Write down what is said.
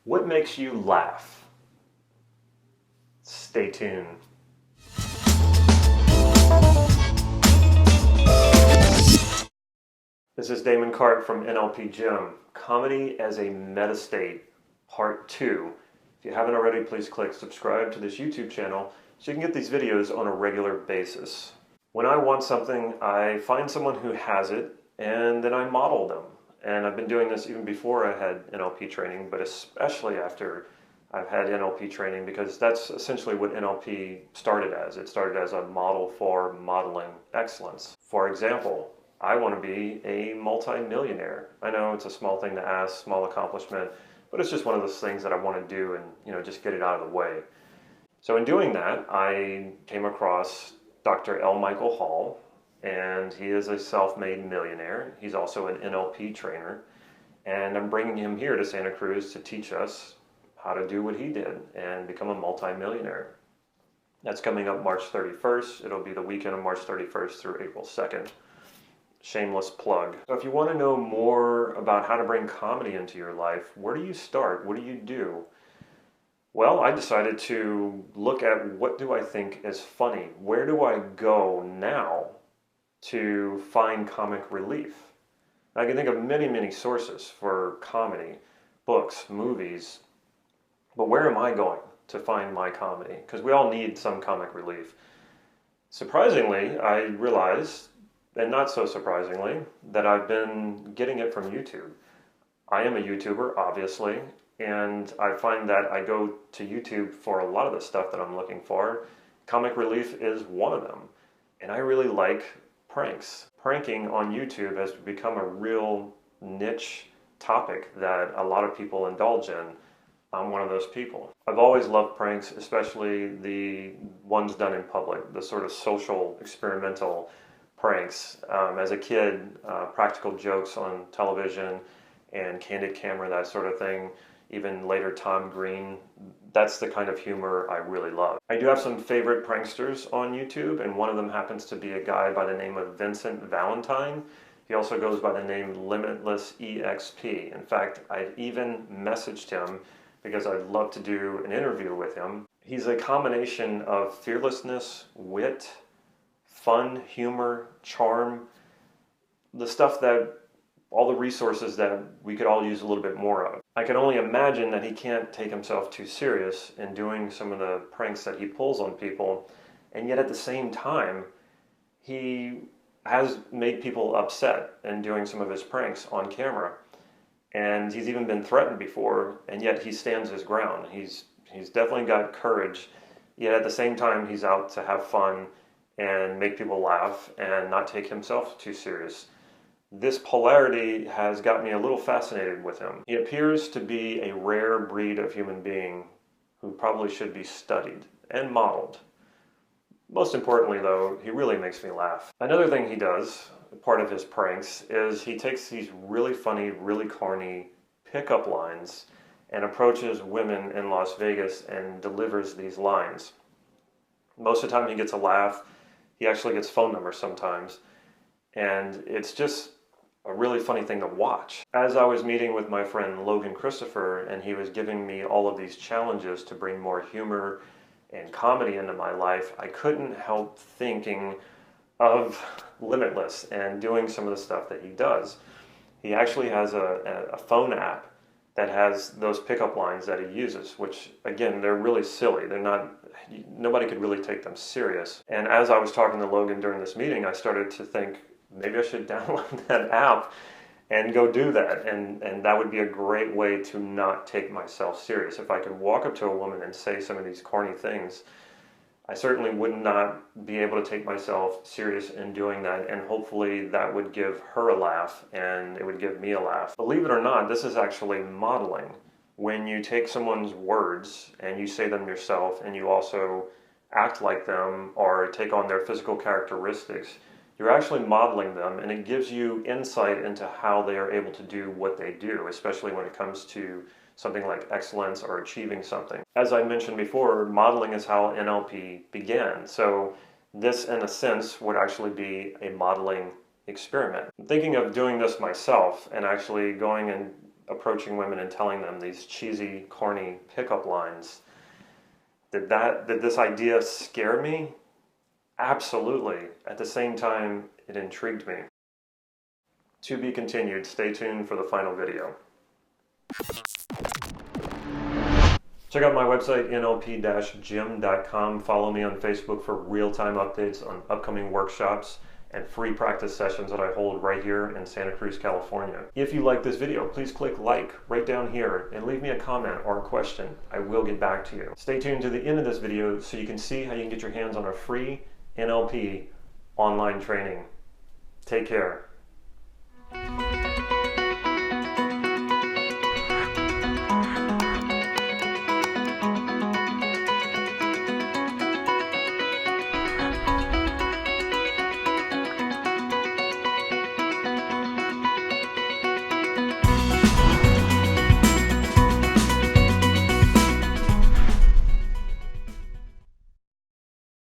What makes you laugh? Stay tuned. This is Damon Cart from NLP Gym. Comedy as a Metastate, Part 2. If you haven't already, please click subscribe to this YouTube channel so you can get these videos on a regular basis. When I want something, I find someone who has it and then I model them. And I've been doing this even before I had NLP training, but especially after I've had NLP training, because that's essentially what NLP started as. It started as a model for modeling excellence. For example, I want to be a multi-millionaire. I know it's a small thing to ask, small accomplishment, but it's just one of those things that I want to do and just get it out of the way. So in doing that, I came across Dr. L. Michael Hall, and he is a self-made millionaire. He's also an NLP trainer, and I'm bringing him here to Santa Cruz to teach us how to do what he did and become a multi-millionaire. That's coming up March 31st. It'll be the weekend of March 31st through April 2nd. Shameless plug. So if you want to know more about how to bring comedy into your life, where do you start? What do you do? Well, I decided to look at what do I think is funny? Where do I go now to find comic relief? I can think of many, many sources for comedy, books, movies, but where am I going to find my comedy? Because we all need some comic relief. Surprisingly, I realized, and not so surprisingly, that I've been getting it from YouTube. I am a YouTuber, obviously, and I find that I go to YouTube for a lot of the stuff that I'm looking for. Comic relief is one of them. And I really like pranks. Pranking on YouTube has become a real niche topic that a lot of people indulge in. I'm one of those people. I've always loved pranks, especially the ones done in public, the sort of social, experimental pranks. As a kid, practical jokes on television and candid camera, that sort of thing. Even later Tom Green, that's the kind of humor I really love. I do have some favorite pranksters on YouTube, and one of them happens to be a guy by the name of Vincent Valentine. He also goes by the name Limitless EXP. In fact, I've even messaged him because I'd love to do an interview with him. He's a combination of fearlessness, wit, fun, humor, charm, the stuff that all the resources that we could all use a little bit more of. I can only imagine that he can't take himself too serious in doing some of the pranks that he pulls on people, and yet at the same time, he has made people upset in doing some of his pranks on camera. And he's even been threatened before, and yet he stands his ground. He's definitely got courage, yet at the same time he's out to have fun and make people laugh and not take himself too serious. This polarity has got me a little fascinated with him. He appears to be a rare breed of human being who probably should be studied and modeled. Most importantly though, he really makes me laugh. Another thing he does, part of his pranks, is he takes these really funny, really corny pickup lines and approaches women in Las Vegas and delivers these lines. Most of the time he gets a laugh. He actually gets phone numbers sometimes. And it's just a really funny thing to watch. As I was meeting with my friend Logan Christopher, and he was giving me all of these challenges to bring more humor and comedy into my life, I couldn't help thinking of Limitless and doing some of the stuff that he does. He actually has a phone app that has those pickup lines that he uses, which again, they're really silly. They're not, nobody could really take them serious. And as I was talking to Logan during this meeting, I started to think, maybe I should download that app and go do that. And that would be a great way to not take myself serious. If I could walk up to a woman and say some of these corny things, I certainly would not be able to take myself serious in doing that, and hopefully that would give her a laugh and it would give me a laugh. Believe it or not, this is actually modeling. When you take someone's words and you say them yourself and you also act like them or take on their physical characteristics, you're actually modeling them, and it gives you insight into how they are able to do what they do, especially when it comes to something like excellence or achieving something. As I mentioned before, modeling is how NLP began. So this, in a sense, would actually be a modeling experiment. I'm thinking of doing this myself and actually going and approaching women and telling them these cheesy, corny pickup lines. Did this idea scare me? Absolutely. At the same time, it intrigued me. To be continued. Stay tuned for the final video. Check out my website, nlp-gym.com. Follow me on Facebook for real-time updates on upcoming workshops and free practice sessions that I hold right here in Santa Cruz, California. If you like this video, please click like right down here and leave me a comment or a question. I will get back to you. Stay tuned to the end of this video so you can see how you can get your hands on a free NLP online training. Take care.